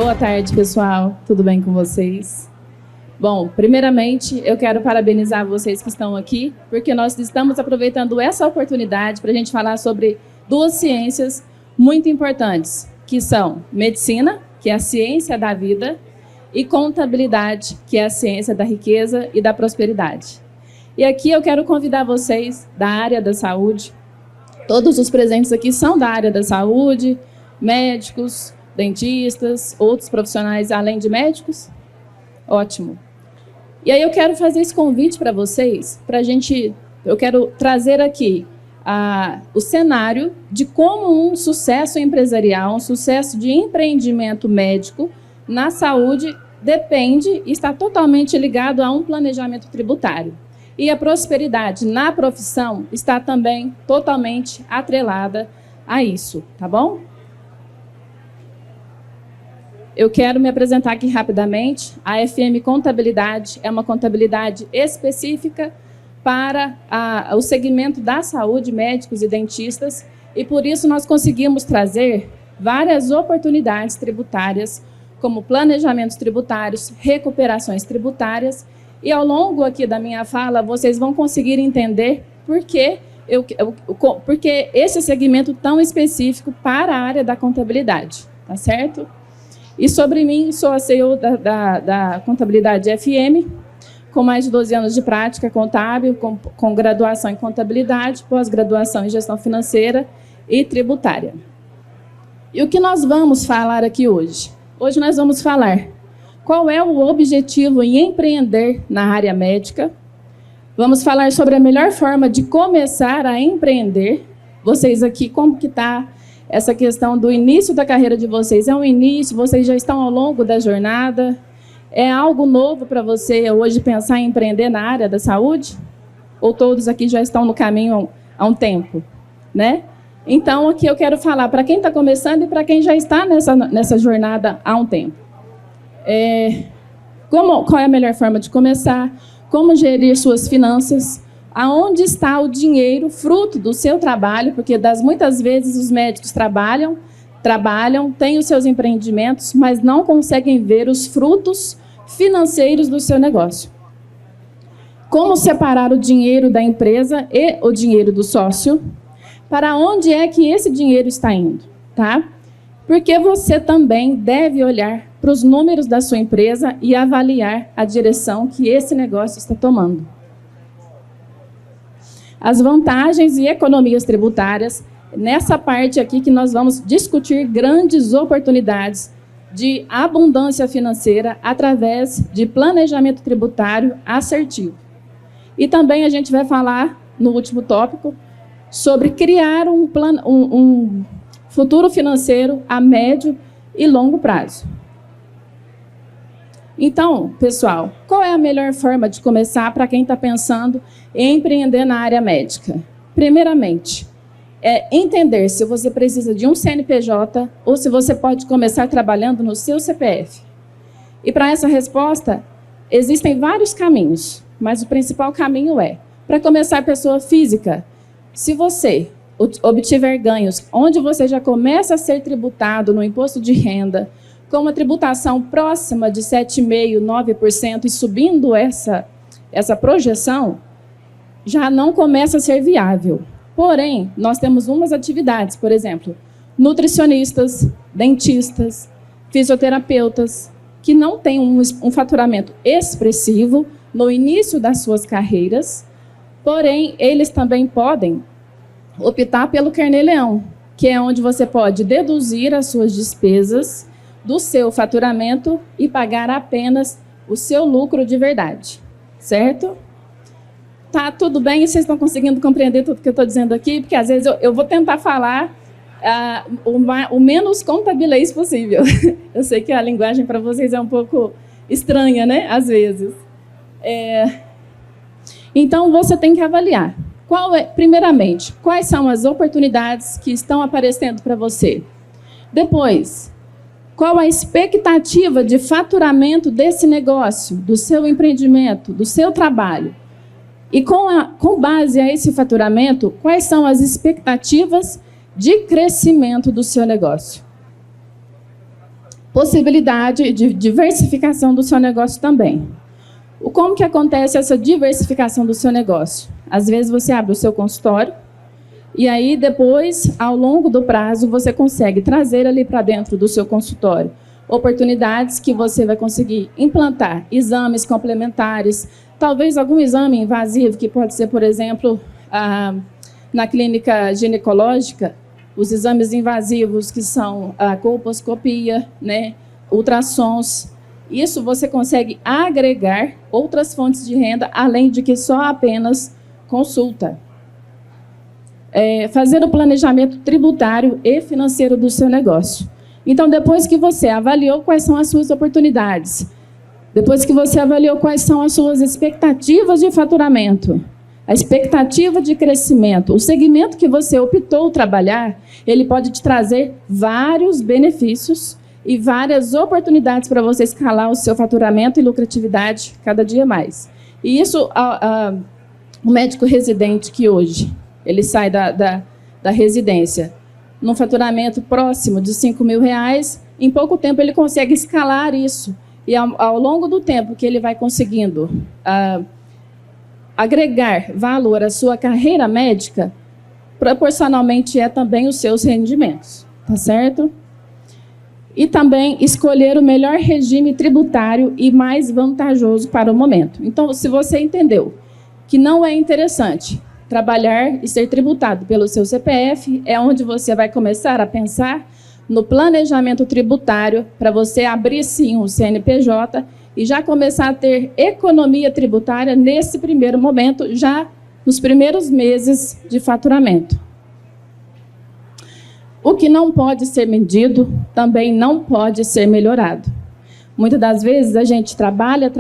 Boa tarde, pessoal. Tudo bem com vocês? Bom, primeiramente, eu quero parabenizar vocês que estão aqui, porque nós estamos aproveitando essa oportunidade para a gente falar sobre duas ciências muito importantes, que são medicina, que é a ciência da vida, e contabilidade, que é a ciência da riqueza e da prosperidade. E aqui eu quero convidar vocês da área da saúde. Todos os presentes aqui são da área da saúde, médicos, dentistas, outros profissionais além de médicos? Ótimo. E aí eu quero fazer esse convite para vocês, eu quero trazer aqui o cenário de como um sucesso empresarial, um sucesso de empreendimento médico na saúde depende e está totalmente ligado a um planejamento tributário. E a prosperidade na profissão está também totalmente atrelada a isso, tá bom? Eu quero me apresentar aqui rapidamente. A FM Contabilidade é uma contabilidade específica para o segmento da saúde, médicos e dentistas, e por isso nós conseguimos trazer várias oportunidades tributárias, como planejamentos tributários, recuperações tributárias, e ao longo aqui da minha fala, vocês vão conseguir entender por que esse segmento tão específico para a área da contabilidade, tá certo? E sobre mim, sou a CEO da Contabilidade FM, com mais de 12 anos de prática contábil, com graduação em contabilidade, pós-graduação em gestão financeira e tributária. E o que nós vamos falar aqui hoje? Hoje nós vamos falar qual é o objetivo em empreender na área médica. Vamos falar sobre a melhor forma de começar a empreender. Vocês aqui, como que está essa questão do início da carreira de vocês? É um início? Vocês já estão ao longo da jornada? É algo novo para você hoje pensar em empreender na área da saúde? Ou todos aqui já estão no caminho há um tempo, né? Então, aqui eu quero falar para quem está começando e para quem já está nessa jornada há um tempo. Qual é a melhor forma de começar? Como gerir suas finanças? Aonde está o dinheiro fruto do seu trabalho? Porque muitas vezes os médicos trabalham, têm os seus empreendimentos, mas não conseguem ver os frutos financeiros do seu negócio. Como separar o dinheiro da empresa e o dinheiro do sócio? Para onde é que esse dinheiro está indo? Tá? Porque você também deve olhar para os números da sua empresa e avaliar a direção que esse negócio está tomando. As vantagens e economias tributárias, nessa parte aqui que nós vamos discutir grandes oportunidades de abundância financeira através de planejamento tributário assertivo. E também a gente vai falar, no último tópico, sobre criar um futuro financeiro a médio e longo prazo. Então, pessoal, qual é a melhor forma de começar para quem está pensando em empreender na área médica? Primeiramente, entender se você precisa de um CNPJ ou se você pode começar trabalhando no seu CPF. E para essa resposta, existem vários caminhos, mas o principal caminho para começar pessoa física, se você obtiver ganhos onde você já começa a ser tributado no imposto de renda, com uma tributação próxima de 7,5%, 9% e subindo essa projeção, já não começa a ser viável. Porém, nós temos umas atividades, por exemplo, nutricionistas, dentistas, fisioterapeutas, que não têm um faturamento expressivo no início das suas carreiras, porém, eles também podem optar pelo Carnê-Leão, que é onde você pode deduzir as suas despesas do seu faturamento e pagar apenas o seu lucro de verdade, certo? Tá tudo bem? Vocês estão conseguindo compreender tudo que eu estou dizendo aqui? Porque às vezes eu vou tentar falar o menos contabilês possível. Eu sei que a linguagem para vocês é um pouco estranha, né? Às vezes. Então, você tem que avaliar. Primeiramente, quais são as oportunidades que estão aparecendo para você? Depois, qual a expectativa de faturamento desse negócio, do seu empreendimento, do seu trabalho? E com base a esse faturamento, quais são as expectativas de crescimento do seu negócio? Possibilidade de diversificação do seu negócio também. Como que acontece essa diversificação do seu negócio? Às vezes você abre o seu consultório e aí depois, ao longo do prazo, você consegue trazer ali para dentro do seu consultório oportunidades que você vai conseguir implantar, exames complementares, talvez algum exame invasivo, que pode ser, por exemplo, na clínica ginecológica, os exames invasivos que são a colposcopia, né, ultrassons. Isso você consegue agregar outras fontes de renda, além de que só apenas consulta. Fazer o planejamento tributário e financeiro do seu negócio. Então, depois que você avaliou quais são as suas oportunidades, depois que você avaliou quais são as suas expectativas de faturamento, a expectativa de crescimento, o segmento que você optou trabalhar, ele pode te trazer vários benefícios e várias oportunidades para você escalar o seu faturamento e lucratividade cada dia mais. E isso, o médico residente que hoje ele sai da residência num faturamento próximo de R$5.000, em pouco tempo ele consegue escalar isso. E ao longo do tempo que ele vai conseguindo agregar valor à sua carreira médica, proporcionalmente também os seus rendimentos, tá certo? E também escolher o melhor regime tributário e mais vantajoso para o momento. Então, se você entendeu que não é interessante trabalhar e ser tributado pelo seu CPF, é onde você vai começar a pensar no planejamento tributário para você abrir, sim, um CNPJ e já começar a ter economia tributária nesse primeiro momento, já nos primeiros meses de faturamento. O que não pode ser medido também não pode ser melhorado. Muitas das vezes a gente trabalha,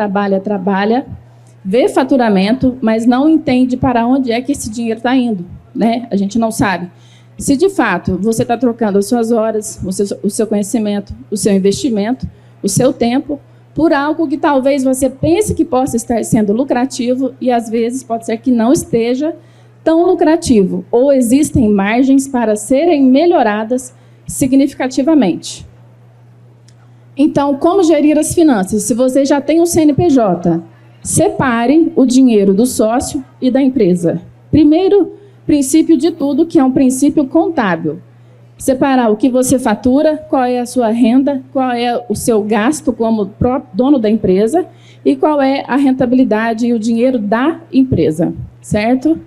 vê faturamento, mas não entende para onde é que esse dinheiro está indo, né? A gente não sabe. Se, de fato, você está trocando as suas horas, o seu conhecimento, o seu investimento, o seu tempo, por algo que talvez você pense que possa estar sendo lucrativo e, às vezes, pode ser que não esteja tão lucrativo, ou existem margens para serem melhoradas significativamente. Então, como gerir as finanças? Se você já tem um CNPJ, separe o dinheiro do sócio e da empresa. Primeiro princípio de tudo, que é um princípio contábil. Separar o que você fatura, qual é a sua renda, qual é o seu gasto como próprio dono da empresa e qual é a rentabilidade e o dinheiro da empresa, certo?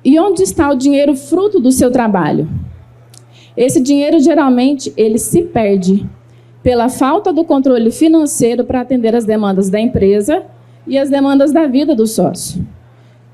E onde está o dinheiro fruto do seu trabalho? Esse dinheiro, geralmente, ele se perde pela falta do controle financeiro para atender as demandas da empresa e as demandas da vida do sócio.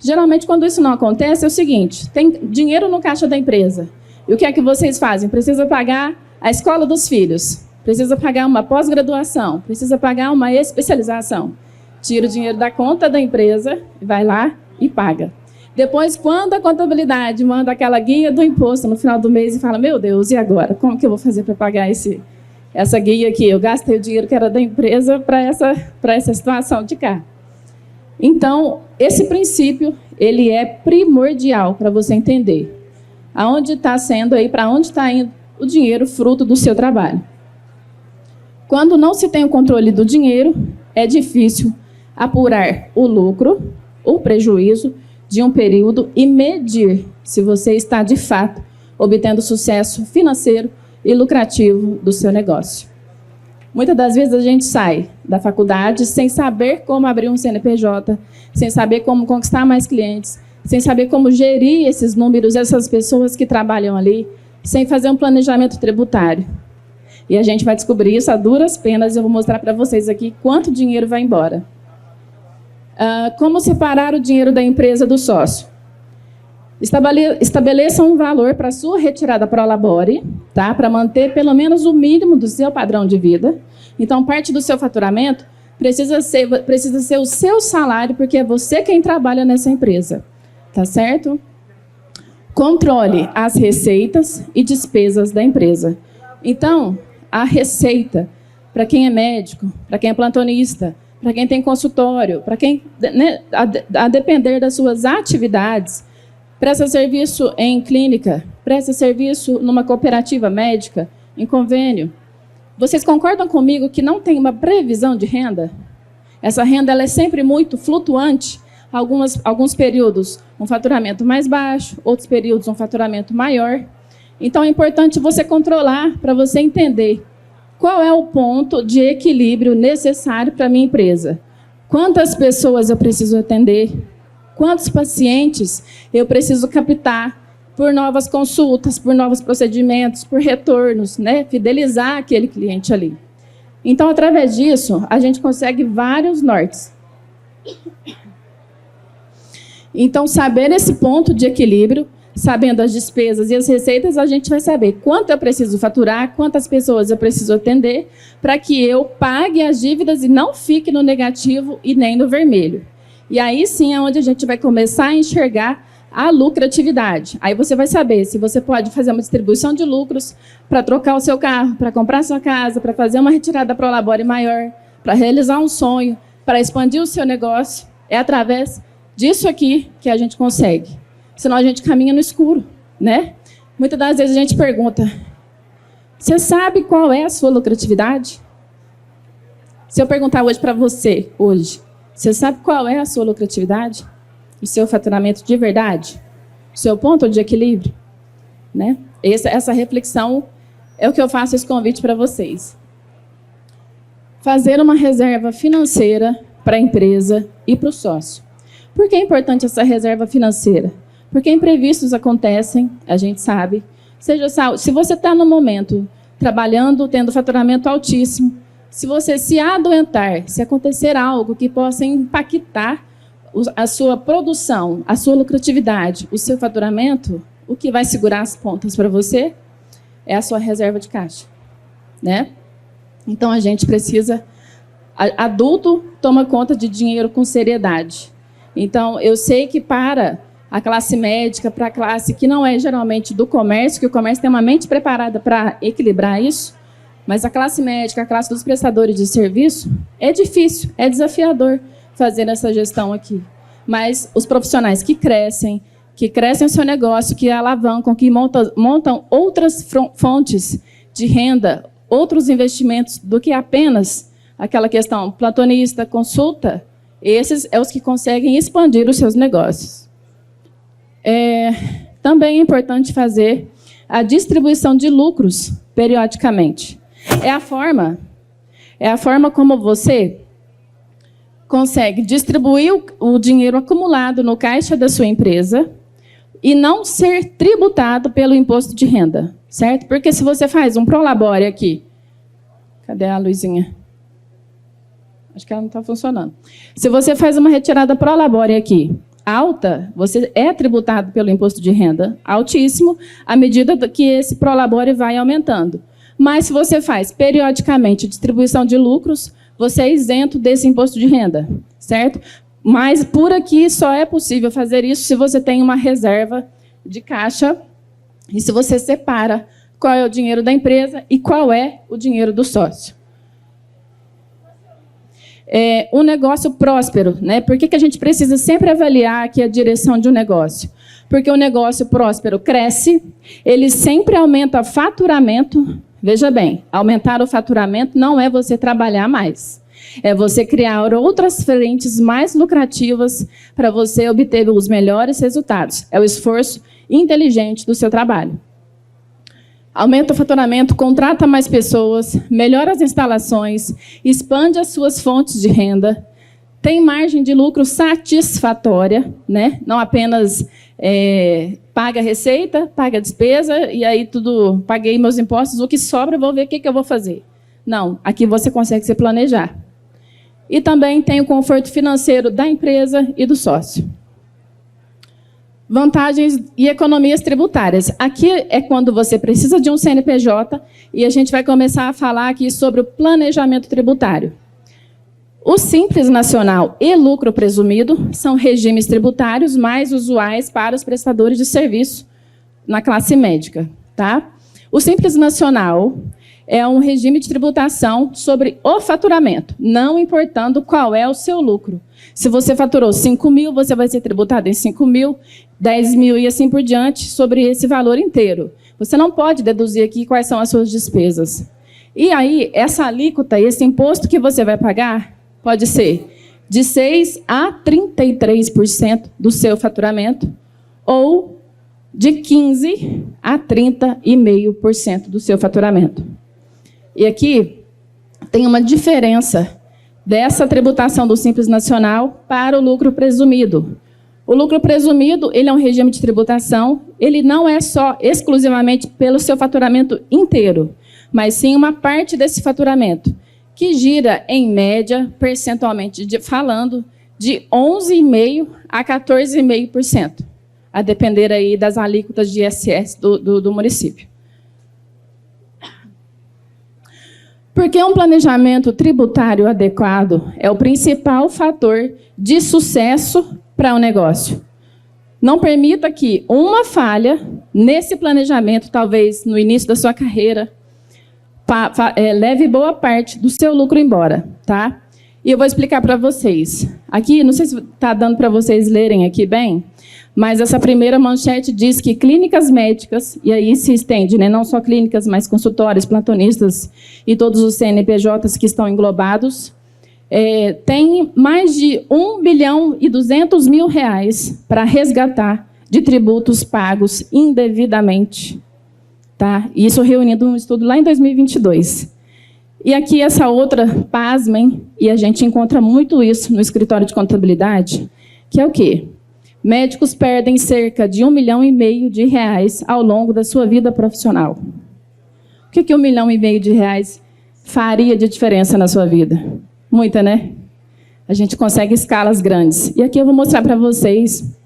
Geralmente, quando isso não acontece, é o seguinte: tem dinheiro no caixa da empresa. E o que é que vocês fazem? Precisa pagar a escola dos filhos, precisa pagar uma pós-graduação, precisa pagar uma especialização. Tira o dinheiro da conta da empresa, vai lá e paga. Depois, quando a contabilidade manda aquela guia do imposto no final do mês e fala: meu Deus, e agora? Como que eu vou fazer para pagar essa guia aqui? Eu gastei o dinheiro que era da empresa para essa situação de cá. Então, esse princípio, ele é primordial para você entender aonde está sendo aí, para onde está indo o dinheiro fruto do seu trabalho. Quando não se tem o controle do dinheiro, é difícil apurar o lucro, o prejuízo de um período e medir se você está, de fato, obtendo sucesso financeiro e lucrativo do seu negócio. Muitas das vezes a gente sai da faculdade sem saber como abrir um CNPJ, sem saber como conquistar mais clientes, sem saber como gerir esses números, essas pessoas que trabalham ali, sem fazer um planejamento tributário. E a gente vai descobrir isso a duras penas. Eu vou mostrar para vocês aqui quanto dinheiro vai embora. Como separar o dinheiro da empresa do sócio? Estabeleça um valor para a sua retirada Prolabore, tá? Para manter pelo menos o mínimo do seu padrão de vida. Então, parte do seu faturamento precisa ser o seu salário, porque é você quem trabalha nessa empresa. Tá certo? Controle as receitas e despesas da empresa. Então, a receita, para quem é médico, para quem é plantonista, para quem tem consultório, para quem, né, a depender das suas atividades, presta serviço em clínica, presta serviço numa cooperativa médica, em convênio. Vocês concordam comigo que não tem uma previsão de renda? Essa renda ela é sempre muito flutuante. Alguns períodos um faturamento mais baixo, outros períodos um faturamento maior. Então é importante você controlar para você entender qual é o ponto de equilíbrio necessário para a minha empresa. Quantas pessoas eu preciso atender? Quantos pacientes eu preciso captar por novas consultas, por novos procedimentos, por retornos, né? Fidelizar aquele cliente ali. Então, através disso, a gente consegue vários nortes. Então, saber esse ponto de equilíbrio, sabendo as despesas e as receitas, a gente vai saber quanto eu preciso faturar, quantas pessoas eu preciso atender, para que eu pague as dívidas e não fique no negativo e nem no vermelho. E aí sim é onde a gente vai começar a enxergar a lucratividade. Aí você vai saber se você pode fazer uma distribuição de lucros para trocar o seu carro, para comprar a sua casa, para fazer uma retirada prolabore maior, para realizar um sonho, para expandir o seu negócio. É através disso aqui que a gente consegue. Senão a gente caminha no escuro, né? Muitas das vezes a gente pergunta, você sabe qual é a sua lucratividade? Se eu perguntar hoje para você, você sabe qual é a sua lucratividade? O seu faturamento de verdade? O seu ponto de equilíbrio? Né? Essa reflexão é o que eu faço esse convite para vocês. Fazer uma reserva financeira para a empresa e para o sócio. Por que é importante essa reserva financeira? Porque imprevistos acontecem, a gente sabe. Se você está no momento trabalhando, tendo faturamento altíssimo, se você se adoentar, se acontecer algo que possa impactar a sua produção, a sua lucratividade, o seu faturamento, o que vai segurar as pontas para você é a sua reserva de caixa, né? Então, a gente precisa... Adulto toma conta de dinheiro com seriedade. Então, eu sei que para a classe médica, para a classe que não é geralmente do comércio, que o comércio tem uma mente preparada para equilibrar isso, mas a classe médica, a classe dos prestadores de serviço, é difícil, é desafiador fazer essa gestão aqui. Mas os profissionais que crescem o seu negócio, que alavancam, que montam outras fontes de renda, outros investimentos do que apenas aquela questão plantonista, consulta, esses são os que conseguem expandir os seus negócios. Também é importante fazer a distribuição de lucros periodicamente. É a forma como você consegue distribuir o dinheiro acumulado no caixa da sua empresa e não ser tributado pelo imposto de renda, certo? Porque se você faz um prolabore aqui... Cadê a luzinha? Acho que ela não está funcionando. Se você faz uma retirada prolabore aqui, alta, você é tributado pelo imposto de renda altíssimo, à medida que esse prolabore vai aumentando. Mas se você faz periodicamente distribuição de lucros, você é isento desse imposto de renda, certo? Mas por aqui só é possível fazer isso se você tem uma reserva de caixa e se você separa qual é o dinheiro da empresa e qual é o dinheiro do sócio. Um negócio próspero, né? Por que a gente precisa sempre avaliar aqui a direção de um negócio? Porque o negócio próspero cresce, ele sempre aumenta faturamento. Veja bem, aumentar o faturamento não é você trabalhar mais. É você criar outras frentes mais lucrativas para você obter os melhores resultados. É o esforço inteligente do seu trabalho. Aumenta o faturamento, contrata mais pessoas, melhora as instalações, expande as suas fontes de renda, tem margem de lucro satisfatória, né? Não apenas paga a receita, paga a despesa, e aí tudo, paguei meus impostos, o que sobra eu vou ver o que eu vou fazer. Não, aqui você consegue se planejar. E também tem o conforto financeiro da empresa e do sócio. Vantagens e economias tributárias. Aqui é quando você precisa de um CNPJ e a gente vai começar a falar aqui sobre o planejamento tributário. O Simples Nacional e lucro presumido são regimes tributários mais usuais para os prestadores de serviço na classe médica, tá? O Simples Nacional é um regime de tributação sobre o faturamento, não importando qual é o seu lucro. Se você faturou 5 mil, você vai ser tributado em 5 mil, 10 mil e assim por diante sobre esse valor inteiro. Você não pode deduzir aqui quais são as suas despesas. E aí, essa alíquota, esse imposto que você vai pagar, pode ser de 6% a 33% do seu faturamento, ou de 15% a 30,5% do seu faturamento. E aqui tem uma diferença dessa tributação do Simples Nacional para o lucro presumido. O lucro presumido, ele é um regime de tributação, ele não é só exclusivamente pelo seu faturamento inteiro, mas sim uma parte desse faturamento, que gira, em média, percentualmente falando, de 11,5% a 14,5%, a depender aí das alíquotas de ISS do município. Porque um planejamento tributário adequado é o principal fator de sucesso para o negócio. Não permita que uma falha nesse planejamento, talvez no início da sua carreira, leve boa parte do seu lucro embora, tá? E eu vou explicar para vocês. Aqui, não sei se está dando para vocês lerem aqui bem, mas essa primeira manchete diz que clínicas médicas, e aí se estende, né, não só clínicas, mas consultórios, plantonistas e todos os CNPJs que estão englobados, tem mais de R$1,2 bilhão para resgatar de tributos pagos indevidamente. Tá? Isso reunindo um estudo lá em 2022. E aqui essa outra, pasmem, e a gente encontra muito isso no escritório de contabilidade, que é o quê? Médicos perdem cerca de R$1,5 milhão ao longo da sua vida profissional. O que R$1,5 milhão faria de diferença na sua vida? Muita, né? A gente consegue escalas grandes. E aqui eu vou mostrar para vocês.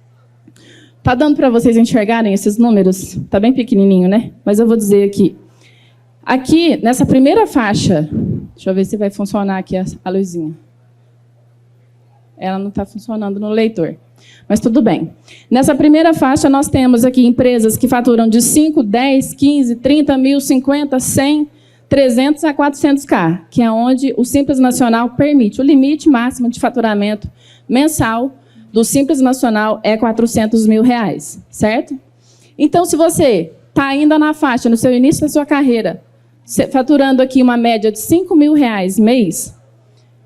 Está dando para vocês enxergarem esses números? Está bem pequenininho, né? Mas eu vou dizer aqui. Aqui, nessa primeira faixa, deixa eu ver se vai funcionar aqui a luzinha. Ela não está funcionando no leitor, mas tudo bem. Nessa primeira faixa, nós temos aqui empresas que faturam de 5, 10, 15, 30 mil, 50, 100, 300 a 400K, que é onde o Simples Nacional permite. O limite máximo de faturamento mensal do Simples Nacional é R$400 mil, certo? Então, se você está ainda na faixa, no seu início da sua carreira, faturando aqui uma média de R$5 mil mês,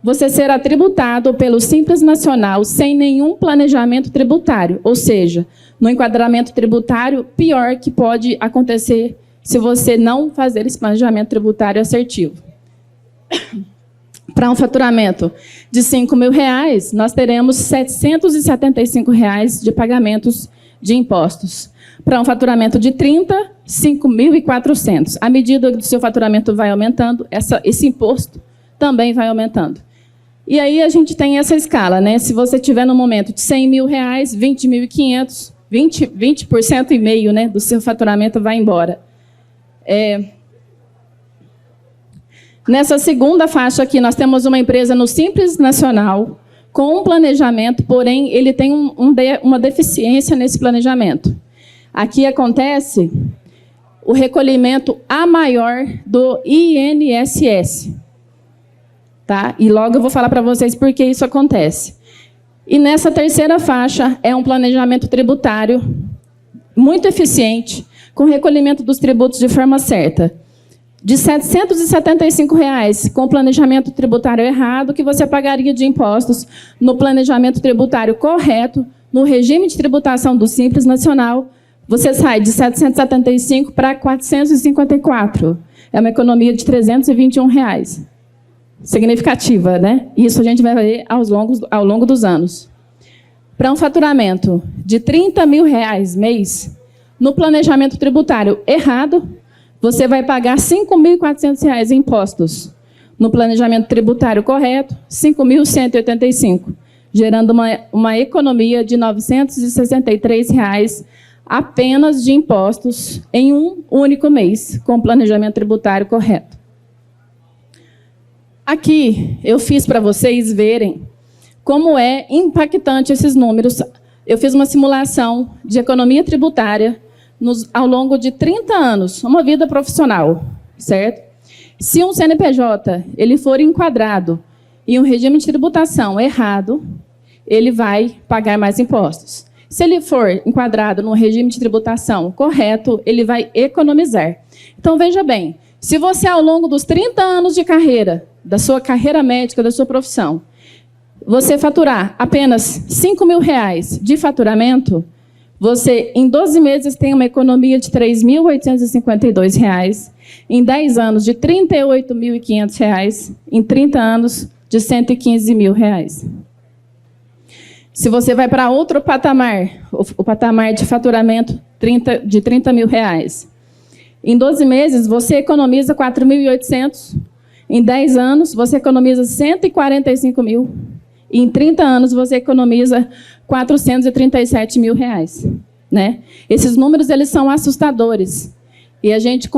você será tributado pelo Simples Nacional sem nenhum planejamento tributário, ou seja, no enquadramento tributário pior que pode acontecer se você não fazer esse planejamento tributário assertivo. Para um faturamento de R$5 mil, nós teremos R$775 de pagamentos de impostos. Para um faturamento de 30, R$5.400. À medida que o seu faturamento vai aumentando, esse imposto também vai aumentando. E aí a gente tem essa escala, né? Se você tiver no momento de R$100 mil, R$20.500, 20% e meio, né, do seu faturamento vai embora. Nessa segunda faixa aqui, nós temos uma empresa no Simples Nacional com um planejamento, porém, ele tem uma deficiência nesse planejamento. Aqui acontece o recolhimento a maior do INSS. Tá? E logo eu vou falar para vocês por que isso acontece. E nessa terceira faixa é um planejamento tributário muito eficiente, com recolhimento dos tributos de forma certa. De R$775 com o planejamento tributário errado, que você pagaria de impostos no planejamento tributário correto, no regime de tributação do Simples Nacional, você sai de 775 para 454. É uma economia de R$321. Significativa, né? Isso a gente vai ver ao longo dos anos. Para um faturamento de R$30 mil mês, no planejamento tributário errado, você vai pagar R$5.400 em impostos. No planejamento tributário correto, R$5.185, gerando uma economia de R$963 apenas de impostos em um único mês, com o planejamento tributário correto. Aqui eu fiz para vocês verem como é impactante esses números. Eu fiz uma simulação de economia tributária ao longo de 30 anos, uma vida profissional, certo? Se um CNPJ ele for enquadrado em um regime de tributação errado, ele vai pagar mais impostos. Se ele for enquadrado no regime de tributação correto, ele vai economizar. Então, veja bem, Se você, ao longo dos 30 anos de carreira, da sua carreira médica, da sua profissão, você faturar apenas R$5.000 de faturamento, você, em 12 meses, tem uma economia de R$3.852, em 10 anos, de R$38.500, em 30 anos, de R$115.000. Se você vai para outro patamar, o patamar de faturamento de R$30.000, em 12 meses, você economiza R$4.800, em 10 anos, você economiza R$145.000, e em 30 anos, você economiza R$437.000, né? Esses números, eles são assustadores. E a gente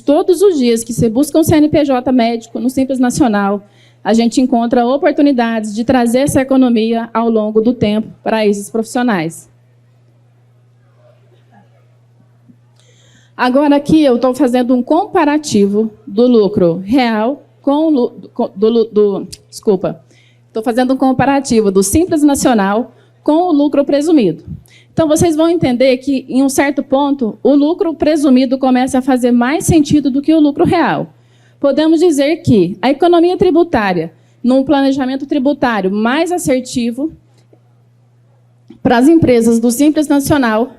todos os dias que você busca um CNPJ médico no Simples Nacional, a gente encontra oportunidades de trazer essa economia ao longo do tempo para esses profissionais. Agora, aqui, eu estou fazendo um comparativo do lucro real com Estou fazendo um comparativo do Simples Nacional com o lucro presumido. Então, vocês vão entender que, em um certo ponto, o lucro presumido começa a fazer mais sentido do que o lucro real. Podemos dizer que a economia tributária, num planejamento tributário mais assertivo, para as empresas do Simples Nacional,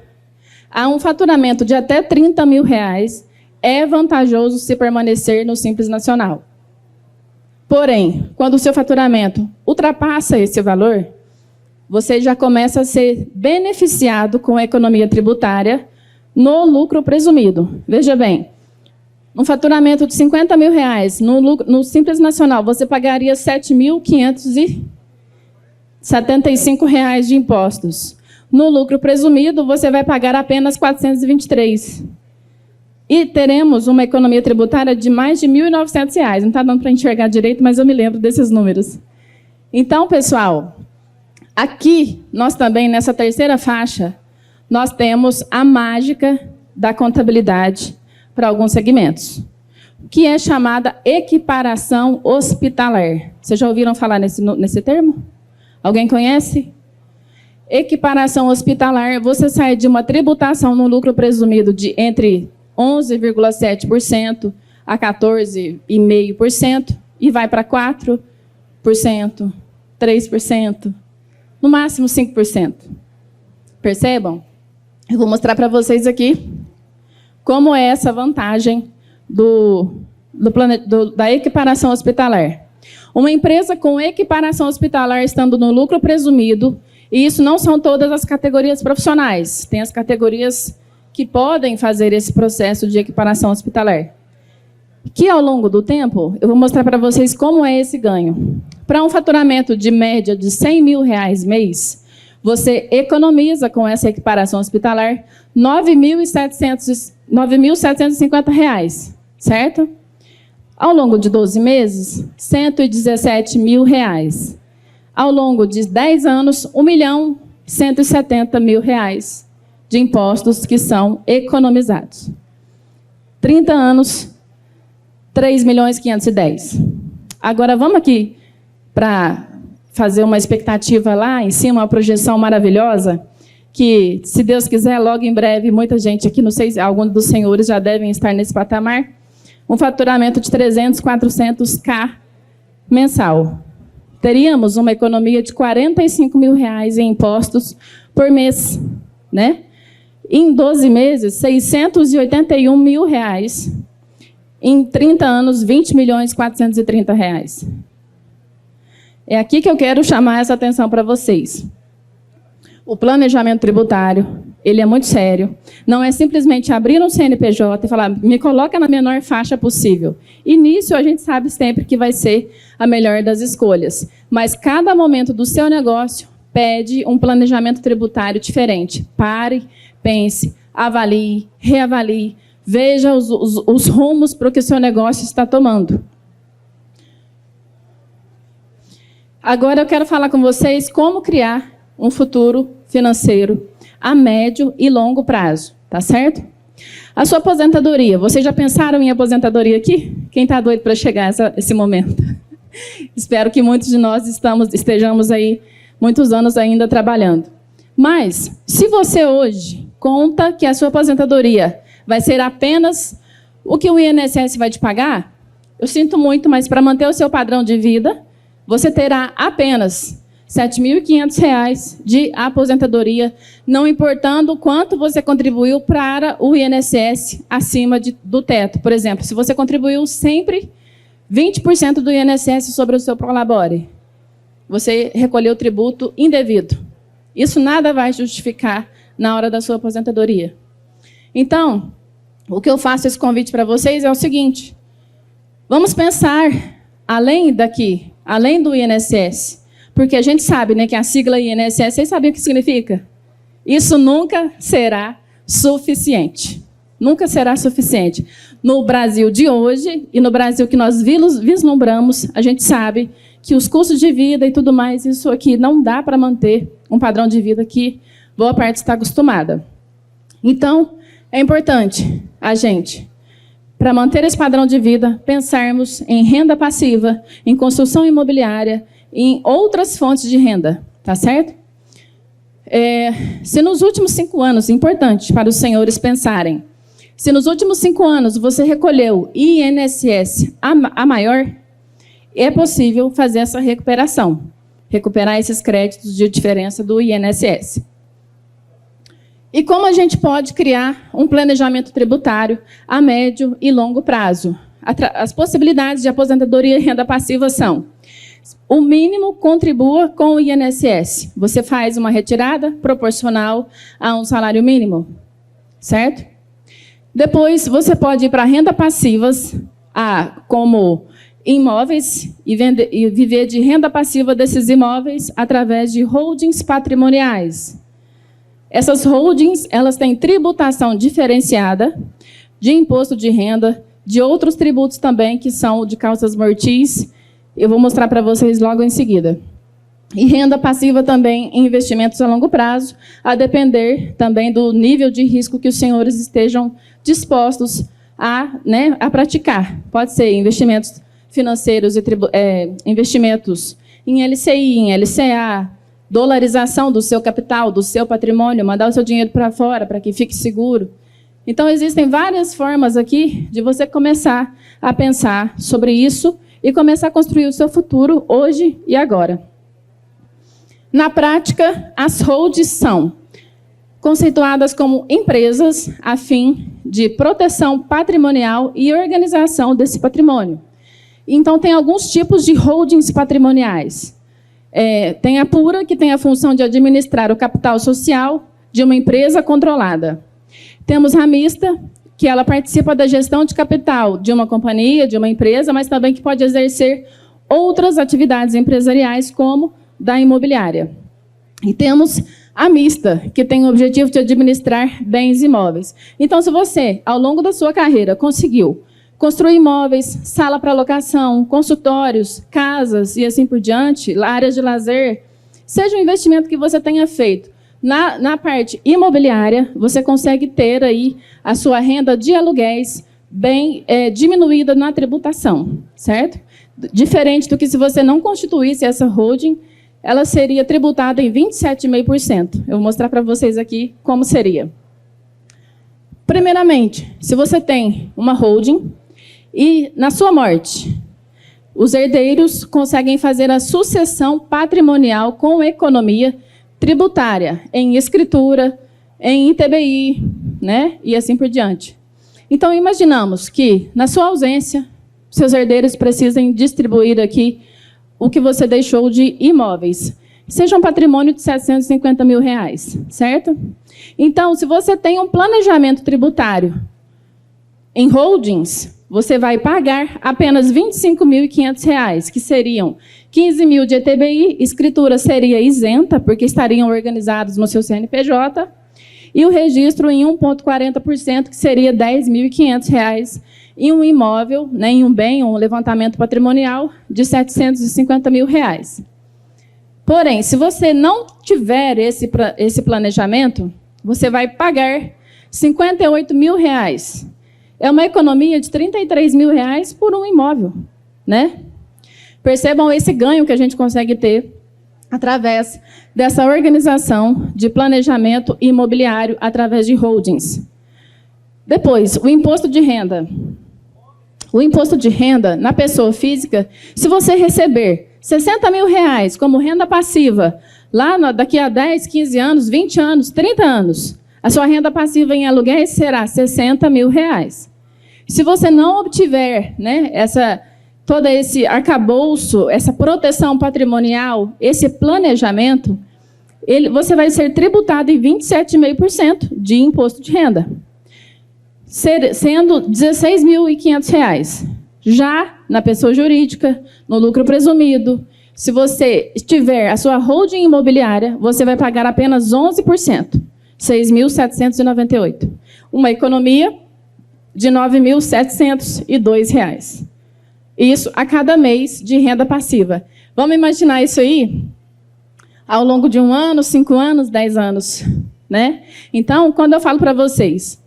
a um faturamento de até R$30.000, é vantajoso se permanecer no Simples Nacional. Porém, quando o seu faturamento ultrapassa esse valor, você já começa a ser beneficiado com a economia tributária no lucro presumido. Veja bem, um faturamento de R$50.000, no Simples Nacional, você pagaria R$7.575 de impostos. No lucro presumido, você vai pagar apenas R$423. E teremos uma economia tributária de mais de R$1.900. Não está dando para enxergar direito, mas eu me lembro desses números. Então, pessoal, aqui, nós também, nessa terceira faixa, nós temos a mágica da contabilidade para alguns segmentos, que é chamada equiparação hospitalar. Vocês já ouviram falar nesse termo? Alguém conhece? Equiparação hospitalar, você sai de uma tributação no lucro presumido de entre 11,7% a 14,5% e vai para 4%, 3%, no máximo 5%. Percebam? Eu vou mostrar para vocês aqui como é essa vantagem da equiparação hospitalar. Uma empresa com equiparação hospitalar estando no lucro presumido, e isso não são todas as categorias profissionais, tem as categorias que podem fazer esse processo de equiparação hospitalar. Que, ao longo do tempo, eu vou mostrar para vocês como é esse ganho. Para um faturamento de média de R$100.000 mês, você economiza com essa equiparação hospitalar R$9.750, certo? Ao longo de 12 meses, R$117.000. Ao longo de 10 anos, R$1.170.000 de impostos que são economizados. 30 anos, R$3.510.000. Agora, vamos aqui para fazer uma expectativa lá em cima, uma projeção maravilhosa, que, se Deus quiser, logo em breve, muita gente aqui, não sei se alguns dos senhores já devem estar nesse patamar, um faturamento de 300, 400K mensal. Teríamos uma economia de R$45.000 em impostos por mês, né? Em 12 meses, R$681.000. Em 30 anos, R$20.430.000. É aqui que eu quero chamar essa atenção para vocês. O planejamento tributário, ele é muito sério. Não é simplesmente abrir um CNPJ e falar, me coloca na menor faixa possível. Início, a gente sabe sempre que vai ser a melhor das escolhas. Mas cada momento do seu negócio pede um planejamento tributário diferente. Pare, pense, avalie, reavalie, veja os rumos para o que o seu negócio está tomando. Agora eu quero falar com vocês como criar um futuro financeiro a médio e longo prazo, tá certo? A sua aposentadoria, vocês já pensaram em aposentadoria aqui? Quem está doido para chegar esse momento? Espero que muitos de nós estejamos aí muitos anos ainda trabalhando. Mas, se você hoje conta que a sua aposentadoria vai ser apenas O que o INSS vai te pagar? Eu sinto muito, mas para manter o seu padrão de vida, você terá apenas R$ 7.500 de aposentadoria, não importando o quanto você contribuiu para o INSS acima do teto. Por exemplo, se você contribuiu sempre 20% do INSS sobre o seu prolabore, você recolheu tributo indevido. Isso nada vai justificar na hora da sua aposentadoria. Então, o que eu faço esse convite para vocês é o seguinte: vamos pensar além do INSS, porque a gente sabe, né, que a sigla INSS, vocês sabem o que significa? Isso nunca será suficiente. Nunca será suficiente. No Brasil de hoje e no Brasil que nós vislumbramos, a gente sabe que os custos de vida e tudo mais, isso aqui não dá para manter um padrão de vida que boa parte está acostumada. Então, é importante a gente, para manter esse padrão de vida, pensarmos em renda passiva, em construção imobiliária, em outras fontes de renda, tá certo? Se nos últimos 5 anos, importante para os senhores pensarem, se nos últimos 5 anos você recolheu INSS a maior, é possível fazer essa recuperação, recuperar esses créditos de diferença do INSS. E como a gente pode criar um planejamento tributário a médio e longo prazo? As possibilidades de aposentadoria e renda passiva são: o mínimo contribua com o INSS. Você faz uma retirada proporcional a um salário mínimo, certo? Depois, você pode ir para renda passivas, como imóveis, e viver de renda passiva desses imóveis através de holdings patrimoniais. Essas holdings, elas têm tributação diferenciada de imposto de renda, de outros tributos também, que são de causas mortis. Eu vou mostrar para vocês logo em seguida. E renda passiva também em investimentos a longo prazo, a depender também do nível de risco que os senhores estejam dispostos a praticar. Pode ser investimentos financeiros, investimentos em LCI, em LCA, dolarização do seu capital, do seu patrimônio, mandar o seu dinheiro para fora para que fique seguro. Então, existem várias formas aqui de você começar a pensar sobre isso e começar a construir o seu futuro hoje e agora. Na prática, as holdings são conceituadas como empresas a fim de proteção patrimonial e organização desse patrimônio. Então, tem alguns tipos de holdings patrimoniais. Tem a Pura, que tem a função de administrar o capital social de uma empresa controlada. Temos a Mista, que ela participa da gestão de capital de uma companhia, de uma empresa, mas também que pode exercer outras atividades empresariais, como da imobiliária. E temos a Mista, que tem o objetivo de administrar bens imóveis. Então, se você, ao longo da sua carreira, conseguiu construir imóveis, sala para locação, consultórios, casas e assim por diante, áreas de lazer, seja um investimento que você tenha feito na parte imobiliária, você consegue ter aí a sua renda de aluguéis bem diminuída na tributação, certo? Diferente do que se você não constituísse essa holding, ela seria tributada em 27,5%. Eu vou mostrar para vocês aqui como seria. Primeiramente, se você tem uma holding e, na sua morte, os herdeiros conseguem fazer a sucessão patrimonial com economia tributária, em escritura, em ITBI, né? E assim por diante. Então, imaginamos que, na sua ausência, seus herdeiros precisem distribuir aqui o que você deixou de imóveis. Seja um patrimônio de R$750 mil, certo? Então, se você tem um planejamento tributário em holdings, você vai pagar apenas R$ 25.500, que seriam 15 mil de ETBI, escritura seria isenta, porque estariam organizados no seu CNPJ, e o registro em 1,40%, que seria R$ 10.500, em um imóvel, né, em um bem, um levantamento patrimonial de R$ 750 mil. Porém, se você não tiver esse planejamento, você vai pagar R$ 58 mil. É uma economia de R$ 33 mil por um imóvel, né? Percebam esse ganho que a gente consegue ter através dessa organização de planejamento imobiliário através de holdings. Depois, o imposto de renda. O imposto de renda na pessoa física, se você receber 60 mil reais como renda passiva, daqui a 10, 15 anos, 20 anos, 30 anos, a sua renda passiva em aluguéis será 60 mil reais. Se você não obtiver, né, todo esse arcabouço, essa proteção patrimonial, esse planejamento, você vai ser tributado em 27,5% de imposto de renda, sendo R$ 16.500. Já na pessoa jurídica, no lucro presumido, se você tiver a sua holding imobiliária, você vai pagar apenas 11%, R$ 6.798. Uma economia de R$ 9.702. Isso a cada mês de renda passiva. Vamos imaginar isso aí ao longo de 1 ano, 5 anos, 10 anos, né? Então, quando eu falo para vocês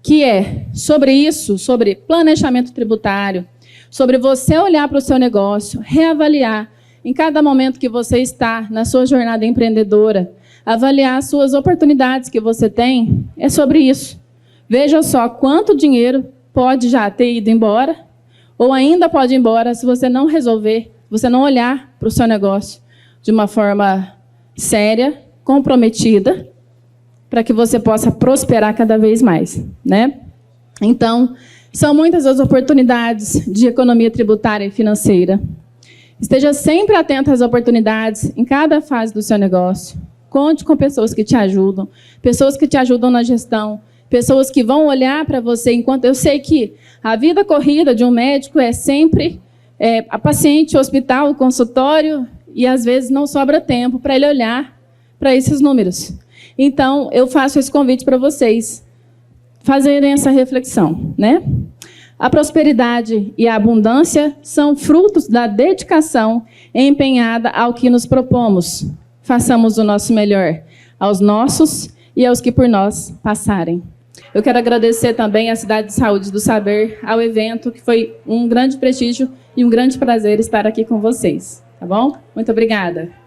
que é sobre isso, sobre planejamento tributário, sobre você olhar para o seu negócio, reavaliar em cada momento que você está na sua jornada empreendedora, avaliar as suas oportunidades que você tem, é sobre isso. Veja só quanto dinheiro pode já ter ido embora, ou ainda pode ir embora se você não resolver, você não olhar para o seu negócio de uma forma séria, comprometida, para que você possa prosperar cada vez mais, né? Então, são muitas as oportunidades de economia tributária e financeira. Esteja sempre atento às oportunidades em cada fase do seu negócio. Conte com pessoas que te ajudam na gestão, pessoas que vão olhar para você, enquanto eu sei que a vida corrida de um médico é sempre a paciente, o hospital, o consultório, e às vezes não sobra tempo para ele olhar para esses números. Então, eu faço esse convite para vocês fazerem essa reflexão, né? A prosperidade e a abundância são frutos da dedicação empenhada ao que nos propomos. Façamos o nosso melhor aos nossos e aos que por nós passarem. Eu quero agradecer também à Cidade de Saúde do Saber, ao evento, que foi um grande prestígio e um grande prazer estar aqui com vocês. Tá bom? Muito obrigada.